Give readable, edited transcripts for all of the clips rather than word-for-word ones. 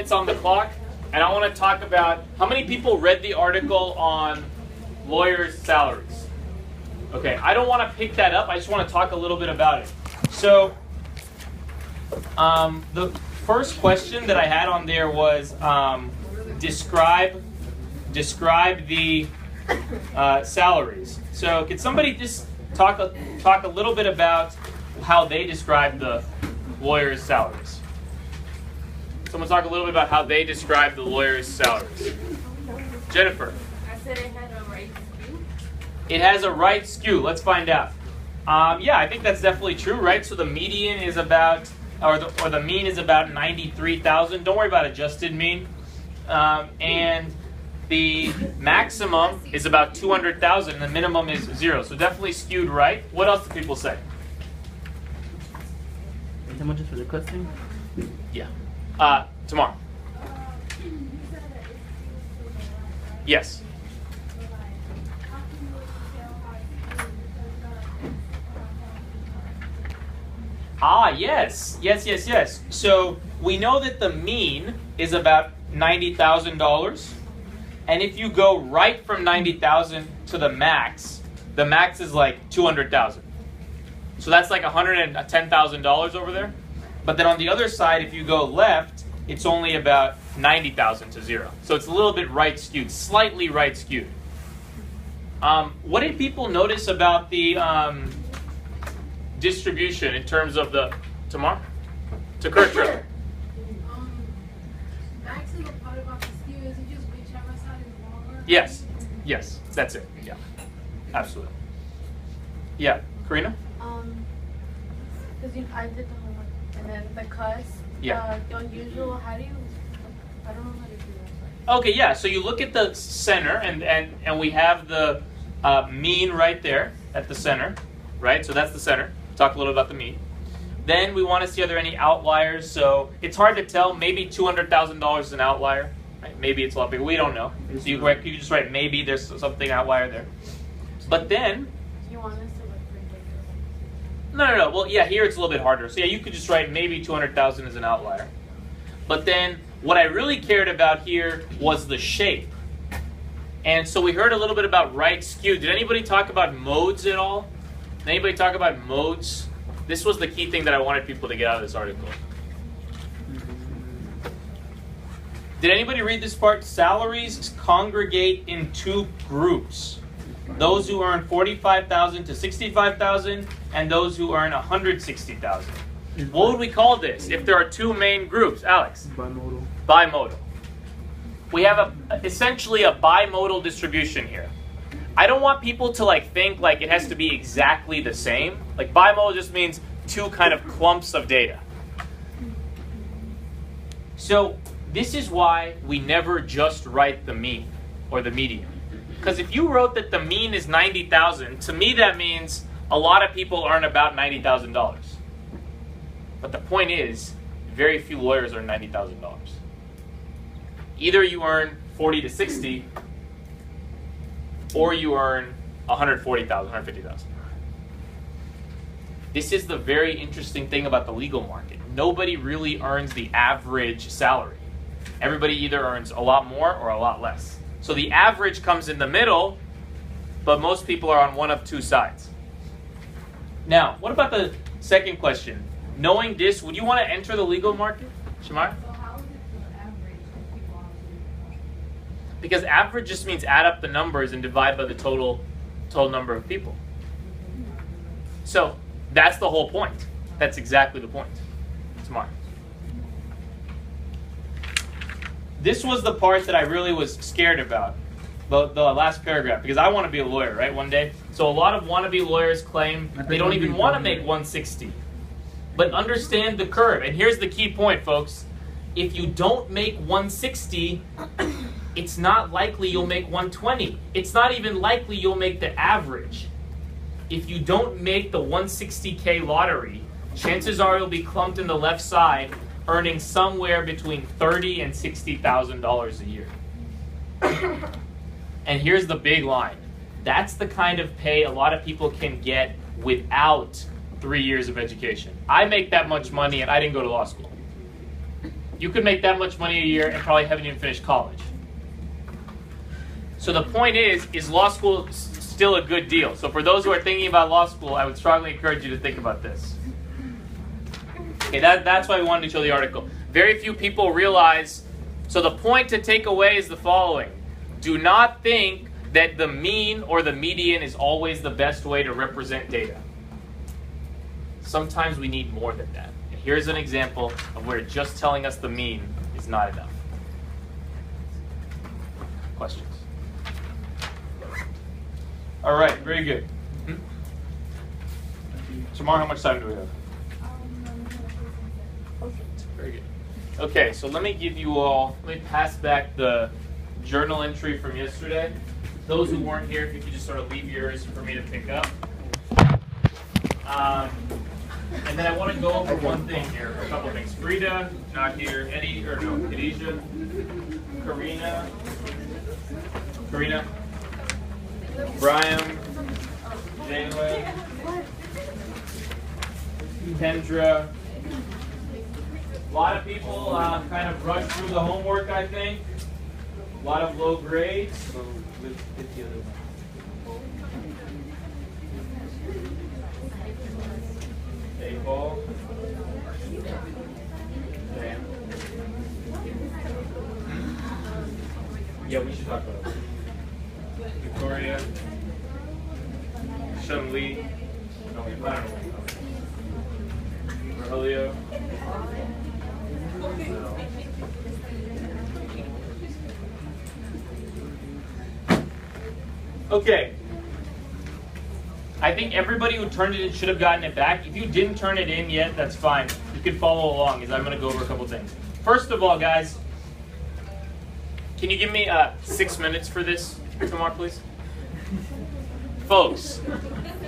minutes on the clock, and I want to talk about how many people read the article on lawyers' salaries. Okay, I don't want to pick that up. I just want to talk a little bit about it. So, the first question that I had on there was describe the salaries. So, could somebody just talk a little bit about how they describe the lawyers' salaries? Someone talk a little bit about how they describe the lawyers' salaries. Jennifer. I said it had a right skew. It has a right skew. Let's find out. Yeah, I think that's definitely true, right? So the median is about, or the mean is about 93,000. Don't worry about adjusted mean. And the maximum is about 200,000, and the minimum is 0. So definitely skewed right. What else do people say? How much is for the question? Yeah. Tomorrow. Yes. Yes. So we know that the mean is about $90,000. And if you go right from 90,000 to the max is like 200,000. So that's like $110,000 over there. But then on the other side, if you go left, it's only about 90,000 to 0. So it's a little bit right skewed, slightly right skewed. What did people notice about the distribution in terms of the tomorrow? To Kurtra. Max is the part about the skew. Is it just whichever side is longer? Yes, that's it. Yeah, absolutely. Yeah, Karina? Because I did the homework. And then the cuss. Yeah. The unusual, how do you, I don't know how to do that. Okay, yeah, so you look at the center, and we have the mean right there at the center, right? So that's the center. Talk a little about the mean. Then we want to see, are there any outliers? So it's hard to tell. Maybe $200,000 is an outlier. Right? Maybe it's a lot bigger. We don't know. So you just write maybe there's something outlier there. But then... Do you want us to look for data? No. Well, yeah, here it's a little bit harder. So yeah, you could just write maybe 200,000 is an outlier. But then what I really cared about here was the shape. And so we heard a little bit about right skew. Did anybody talk about modes at all? Did anybody talk about modes? This was the key thing that I wanted people to get out of this article. Did anybody read this part? Salaries congregate in two groups. Those who earn 45,000 to 65,000 and those who earn 160,000. What would we call this if there are two main groups? Alex? Bimodal. Bimodal. We have essentially a bimodal distribution here. I don't want people to think like it has to be exactly the same. Like bimodal just means two kind of clumps of data. So this is why we never just write the mean or the median. Because if you wrote that the mean is 90,000, to me that means a lot of people earn about $90,000. But the point is, very few lawyers earn $90,000. Either you earn 40 to 60, or you earn 140,000, 150,000. This is the very interesting thing about the legal market. Nobody really earns the average salary. Everybody either earns a lot more or a lot less. So the average comes in the middle, but most people are on one of two sides. Now, what about the second question? Knowing this, would you want to enter the legal market, Shamar? So how is it the average of people on the legal? Because average just means add up the numbers and divide by the total number of people. So that's the whole point. That's exactly the point. Smart. This was the part that I really was scared about, the last paragraph, because I want to be a lawyer, right, one day. So a lot of wannabe lawyers claim they don't even want to make 160. But understand the curve. And here's the key point, folks. If you don't make 160, it's not likely you'll make 120. It's not even likely you'll make the average. If you don't make the 160K lottery, chances are you'll be clumped in the left side, earning somewhere between $30,000 and $60,000 a year. And here's the big line. That's the kind of pay a lot of people can get without 3 years of education. I make that much money and I didn't go to law school. You could make that much money a year and probably haven't even finished college. So the point is law school still a good deal? So for those who are thinking about law school, I would strongly encourage you to think about this. Okay, that's why we wanted to show the article. Very few people realize, so the point to take away is the following. Do not think that the mean or the median is always the best way to represent data. Sometimes we need more than that. And here's an example of where just telling us the mean is not enough. Questions? All right, very good. Tomorrow, how much time do we have? Perfect, very good. Okay, so let me give you all, let me pass back the journal entry from yesterday. Those who weren't here, if you could just sort of leave yours for me to pick up. And then I want to go over one thing here, a couple of things. Frida, not here. Eddie, or no, Khadijah, Karina, Brian, Jayla, Kendra. A lot of people kind of rushed through the homework, I think. A lot of low grades. So let's get the other one. Hey, Paul. Dan. Yeah, we should talk about it. Victoria. Shun Lee. Julio. Okay. I think everybody who turned it in should have gotten it back. If you didn't turn it in yet, that's fine. You can follow along as I'm going to go over a couple things. First of all, guys, can you give me 6 minutes for this tomorrow, please? Folks,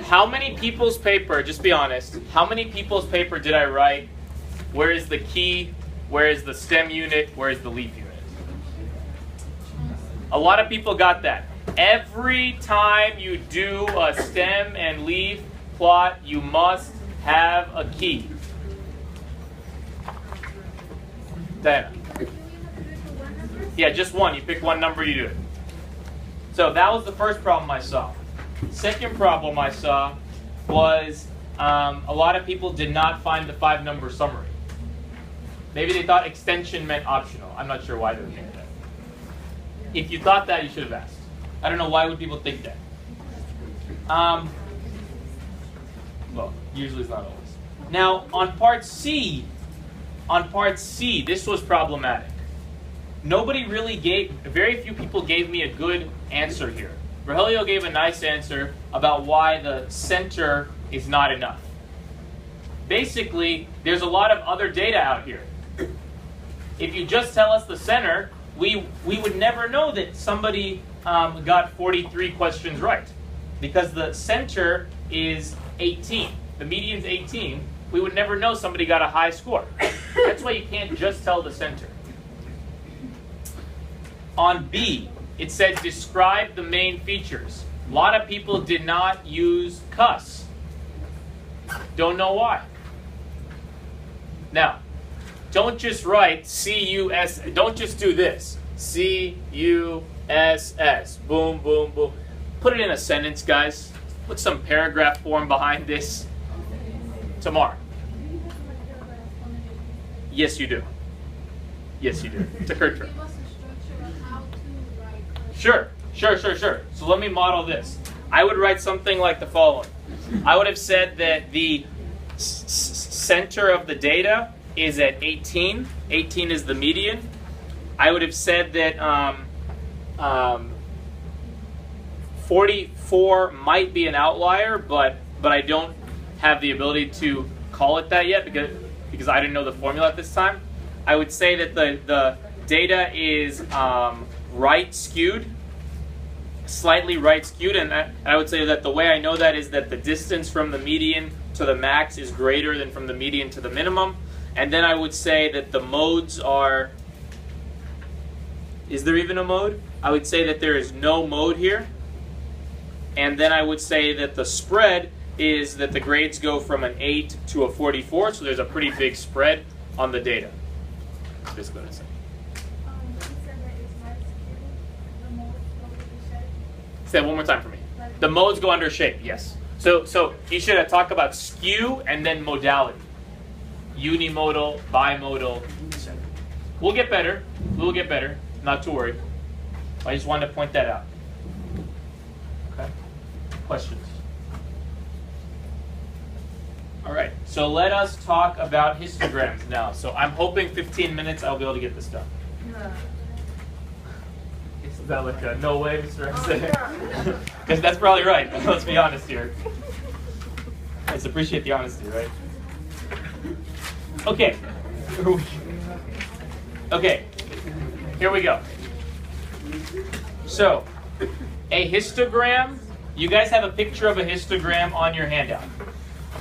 how many people's paper, just be honest, how many people's paper did I write? Where is the key? Where is the stem unit? Where is the leaf unit? A lot of people got that. Every time you do a stem and leaf plot, you must have a key. Diana. Yeah, just one. You pick one number, you do it. So that was the first problem I saw. Second problem I saw was a lot of people did not find the 5-number summary. Maybe they thought extension meant optional. I'm not sure why they would think that. If you thought that, you should have asked. I don't know, why would people think that? Well, usually it's not always. Now, on part C, this was problematic. Very few people gave me a good answer here. Rogelio gave a nice answer about why the center is not enough. Basically, there's a lot of other data out here. If you just tell us the center, we would never know that somebody got 43 questions right, because the center is 18. The median's 18. We would never know somebody got a high score. That's why you can't just tell the center. On B, it said describe the main features. A lot of people did not use CUS. Don't know why. Now, don't just write C-U-S. Don't just do this. C-U-S-S. Boom, boom, boom. Put it in a sentence, guys. Put some paragraph form behind this. Tomorrow. Yes, you do. Yes, you do. It's a curtain. Sure. So let me model this. I would write something like the following. I would have said that the center of the data is at 18. 18 is the median. I would have said that 44 might be an outlier, but I don't have the ability to call it that yet because I didn't know the formula at this time. I would say that the data is right skewed, slightly right skewed, and I would say that the way I know that is that the distance from the median to the max is greater than from the median to the minimum. And then I would say that the modes are, is there even a mode? I would say that there is no mode here. And then I would say that the spread is that the grades go from an 8 to a 44, so there's a pretty big spread on the data. That's basically what it's saying. You said that it's not skew, the mold over the shape. Say that one more time for me. The modes go under shape, yes. So you should talk about skew and then modality. Unimodal, bimodal, etc. We'll get better. We'll get better. Not to worry. I just wanted to point that out. Okay. Questions? All right. So let us talk about histograms now. So I'm hoping 15 minutes I'll be able to get this done. Is that like a no way, Mr. X? Because that's probably right. Let's be honest here. Let's appreciate the honesty, right? Okay. Okay. Here we go. So, a histogram. You guys have a picture of a histogram on your handout.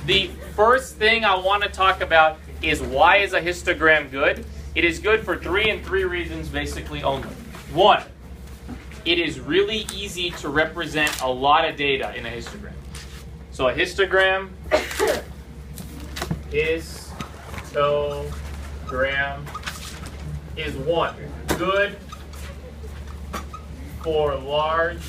The first thing I want to talk about is why is a histogram good? It is good for three reasons basically only. One, it is really easy to represent a lot of data in a histogram. So a histogram is one, good for large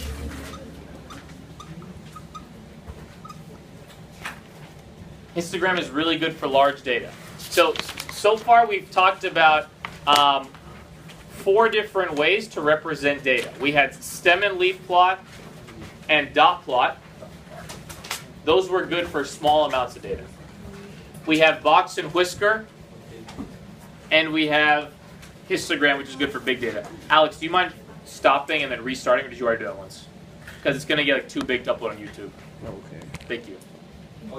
histogram is really good for large data. So far we've talked about 4 different ways to represent data. We had stem and leaf plot and dot plot. Those were good for small amounts of data. We have box and whisker, and we have histogram, which is good for big data. Alex, do you mind stopping and then restarting, or did you already do that once? Because it's going to get like too big to upload on YouTube. Okay. Thank you.